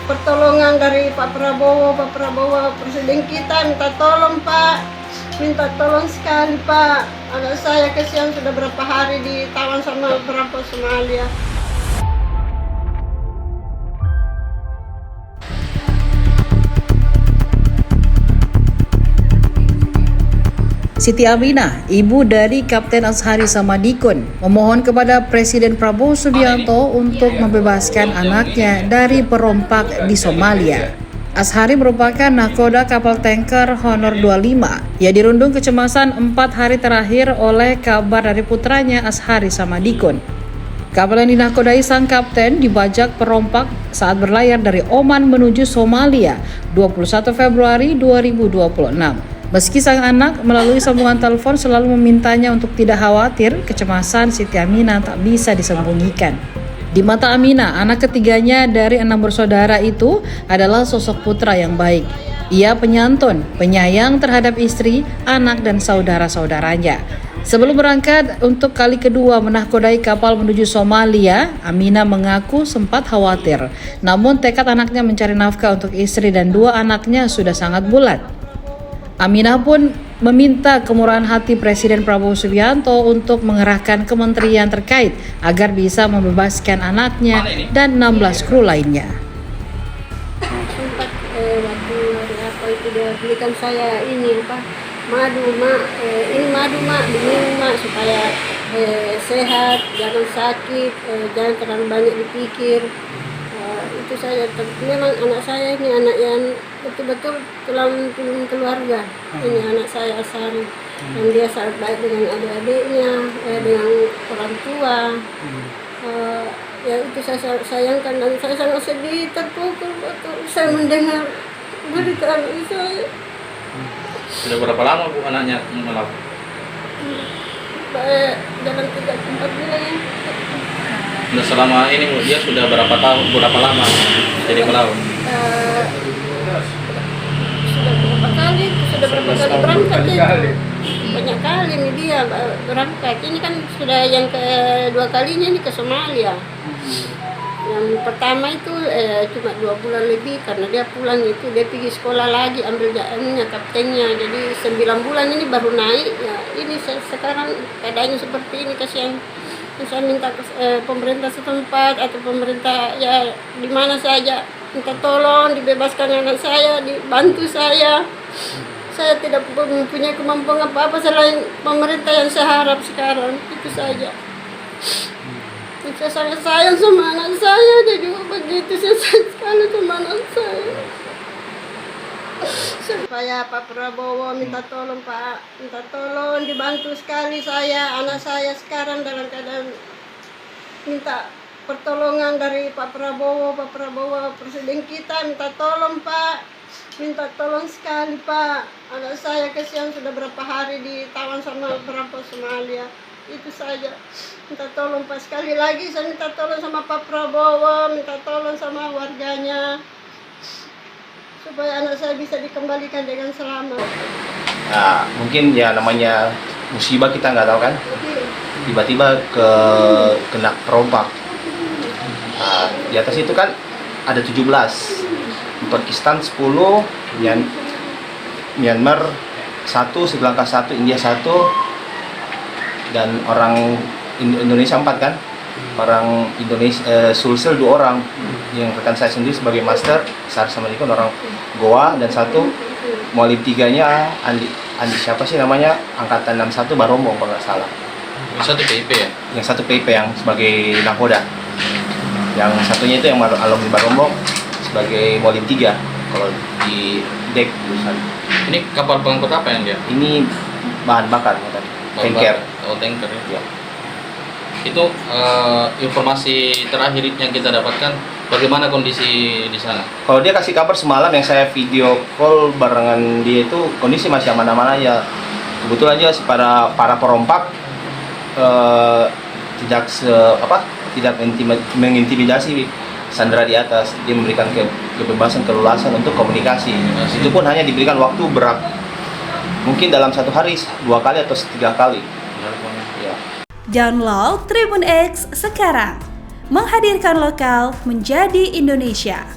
pertolongan dari Pak Prabowo presiden kita, minta tolong Pak, minta tolong sekali Pak. Anak saya kesian sudah berapa hari ditawan sama perampok Somalia. Siti Aminah, ibu dari Kapten Azhari Samadikun, memohon kepada Presiden Prabowo Subianto untuk membebaskan anaknya dari perompak di Somalia. Azhari merupakan nahkoda kapal tanker Honor 25 yang dirundung kecemasan 4 hari terakhir oleh kabar dari putranya Azhari Samadikun. Kapal yang dinahkodai sang kapten dibajak perompak saat berlayar dari Oman menuju Somalia 21 Februari 2026. Meski sang anak melalui sambungan telepon selalu memintanya untuk tidak khawatir, kecemasan Siti Aminah tak bisa disembunyikan. Di mata Aminah, anak ketiganya dari 6 bersaudara itu adalah sosok putra yang baik. Ia penyantun, penyayang terhadap istri, anak dan saudara-saudaranya. Sebelum berangkat untuk kali kedua menahkodai kapal menuju Somalia, Aminah mengaku sempat khawatir. Namun tekad anaknya mencari nafkah untuk istri dan 2 anaknya sudah sangat bulat. Aminah pun meminta kemurahan hati Presiden Prabowo Subianto untuk mengerahkan kementerian terkait agar bisa membebaskan anaknya dan 16 kru lainnya. Sempat waktu apa itu dia belikan saya ini madu mak, ini madu mak, diminum mak supaya sehat, jangan sakit, jangan terlalu banyak dipikir. Itu saja. Memang anak saya ini anak yang betul-betul tulang punggung keluarga. Ini anak saya Azhari, dan dia sangat baik dengan adik-adiknya, dengan orang tua. Ya itu saya sayangkan dan saya sangat sedih, terpukul waktu saya mendengar berita anak saya. Sudah berapa lama Bu anaknya melaut? Dalam 3-4 bulan ya. Sudah selama ini Bu, dia sudah berapa lama jadi melaut? Sudah berapa kali berangkat ya? Banyak kali nih dia berangkat. Ini kan sudah yang kedua kalinya ini ke Somalia. Yang pertama itu cuma 2 bulan lebih karena dia pulang itu dia pergi sekolah lagi ambil jalannya kaptennya. Jadi 9 bulan ini baru naik. Ya ini sekarang keadaannya seperti ini, kasihan. Saya minta pemerintah setempat atau pemerintah ya di mana saja minta tolong dibebaskan anak saya, dibantu saya. Saya tidak mempunyai kemampuan apa-apa selain pemerintah yang saya harap sekarang. Itu saja. Saya sangat sayang sama anak saya, dia juga begitu. Saya sayang sekali sama anak saya. Supaya Pak Prabowo minta tolong Pak, minta tolong dibantu sekali saya, anak saya sekarang dalam keadaan minta pertolongan dari Pak Prabowo presiden kita, minta tolong Pak, minta tolong sekali Pak. Anak saya kesian sudah berapa hari ditawan sama perampok Somalia. Itu saja, minta tolong Pak. Sekali lagi saya minta tolong sama Pak Prabowo, minta tolong sama warganya supaya anak saya bisa dikembalikan dengan selamat. Nah, mungkin ya namanya musibah kita nggak tahu kan, tiba-tiba kena perompak. Nah, di atas itu kan ada 17, Pakistan 10, Myanmar 1, Sri Lanka 1, India 1, dan orang Indonesia 4 kan. Orang Indonesia Sulsel 2 orang, yang rekan saya sendiri sebagai master Azhari Samadikun orang Goa, dan 1 mualim 3-nya Andi siapa sih namanya, angkatan 61 Barombong kalau nggak salah. Yang 1 PIP ya? Yang 1 PIP yang sebagai nakoda, yang satunya itu yang alumni Barombong sebagai mualim 3 kalau di dek tulisan. Ini kapal pengangkut apa yang dia? Ini bahan bakar tadi, tanker. Oh, tanker ya. Itu informasi terakhir yang kita dapatkan, bagaimana kondisi di sana? Kalau dia kasih kabar semalam yang saya video call barengan dia itu kondisi masih aman-aman aja. Kebetulan aja para perompak tidak mengintimidasi sandera di atas. Dia memberikan kebebasan, keleluasan untuk komunikasi. Itu pun hanya diberikan waktu mungkin dalam 1 hari 2 kali atau 3 kali. Ya. Download Tribun X sekarang, menghadirkan lokal menjadi Indonesia.